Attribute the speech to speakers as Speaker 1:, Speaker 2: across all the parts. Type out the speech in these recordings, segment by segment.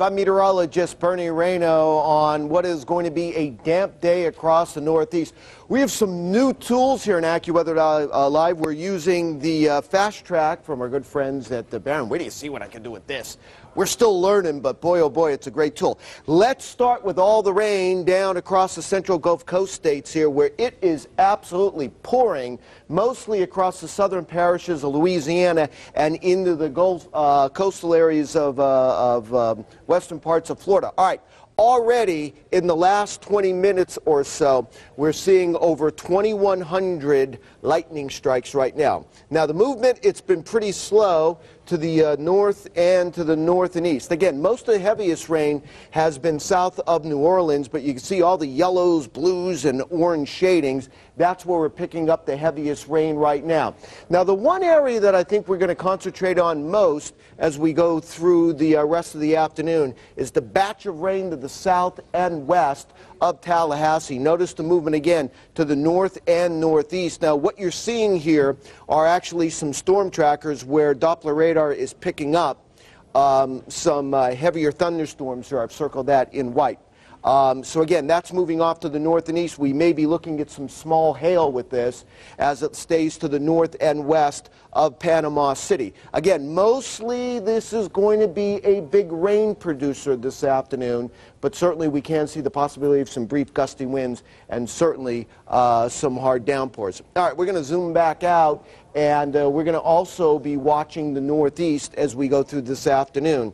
Speaker 1: I'm meteorologist Bernie Reno on what is going to be a damp day across the Northeast. We have some new tools here in AccuWeather Live. We're using the FasTrac from our good friends at the Barron. Wait till you see what I can do with this. We're still learning, but boy, oh boy, it's a great tool. Let's start with all the rain down across the central Gulf Coast states here, where it is absolutely pouring, mostly across the southern parishes of Louisiana and into the Gulf coastal areas of western parts of Florida. All right. Already in the last 20 minutes or so, we're seeing over 2,100 lightning strikes right now. Now, the movement, it's been pretty slow to the north and to the north and east. Again, most of the heaviest rain has been south of New Orleans, but you can see all the yellows, blues, and orange shadings. That's where we're picking up the heaviest rain right now. Now, the one area that I think we're going to concentrate on most as we go through the rest of the afternoon is the batch of rain to the south and west of Tallahassee. Notice the movement again to the north and northeast. Now, what you're seeing here are actually some storm trackers where Doppler radar is picking up some heavier thunderstorms here. I've circled that in white. So again, that's moving off to the north and east. We may be looking at some small hail with this as it stays to the north and west of Panama City. Again, mostly this is going to be a big rain producer this afternoon, but certainly we can see the possibility of some brief gusty winds and certainly some hard downpours. All right, we're going to zoom back out, and we're going to also be watching the northeast as we go through this afternoon.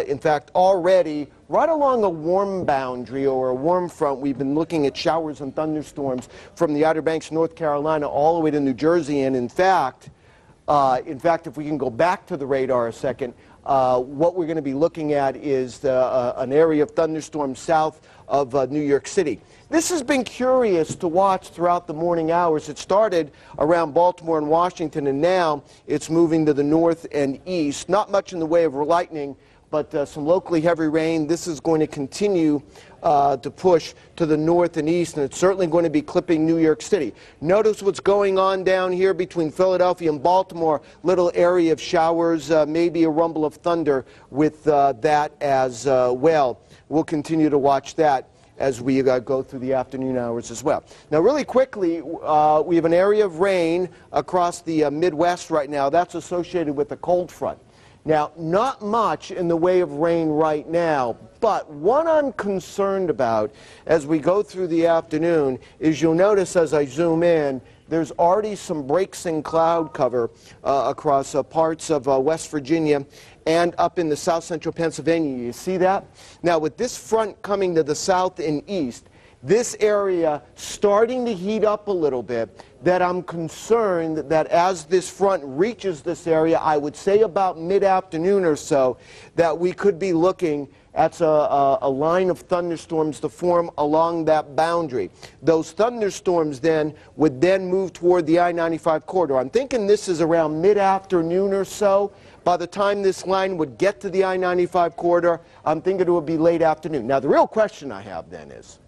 Speaker 1: In fact, already right along a warm boundary or a warm front, we've been looking at showers and thunderstorms from the Outer Banks, North Carolina, all the way to New Jersey. And in fact, if we can go back to the radar a second, what we're going to be looking at is an area of thunderstorms south of New York City. This has been curious to watch throughout the morning hours. It started around Baltimore and Washington, and now it's moving to the north and east. Not much in the way of lightning, but some locally heavy rain. This is going to continue to push to the north and east, and it's certainly going to be clipping New York City. Notice what's going on down here between Philadelphia and Baltimore. Little area of showers, maybe a rumble of thunder with that as well. We'll continue to watch that as we go through the afternoon hours as well. Now, really quickly, we have an area of rain across the Midwest right now. That's associated with a cold front. Now, not much in the way of rain right now, but what I'm concerned about as we go through the afternoon is you'll notice as I zoom in, there's already some breaks in cloud cover across parts of West Virginia and up in the south central Pennsylvania. You see that? Now, with this front coming to the south and east, this area starting to heat up a little bit, that I'm concerned that as this front reaches this area, I would say about mid-afternoon or so, that we could be looking at a line of thunderstorms to form along that boundary. Those thunderstorms then would then move toward the I-95 corridor. I'm thinking this is around mid-afternoon or so. By the time this line would get to the I-95 corridor, I'm thinking it would be late afternoon. Now, the real question I have then is,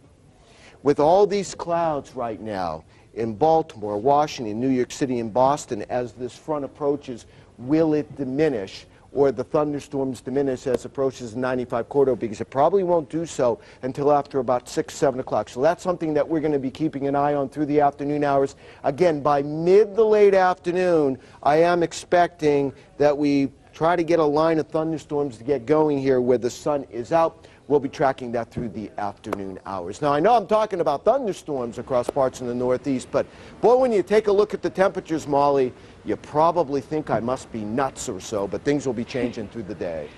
Speaker 1: with all these clouds right now in Baltimore, Washington, New York City, and Boston, as this front approaches, will it diminish, or the thunderstorms diminish as it approaches the 95 corridor? Because it probably won't do so until after about 6, 7 o'clock. So that's something that we're going to be keeping an eye on through the afternoon hours. Again, by mid to late afternoon, I am expecting that we try to get a line of thunderstorms to get going here where the sun is out. We'll be tracking that through the afternoon hours. Now, I know I'm talking about thunderstorms across parts in the Northeast, but boy, when you take a look at the temperatures, Molly, you probably think I must be nuts or so, but things will be changing through the day.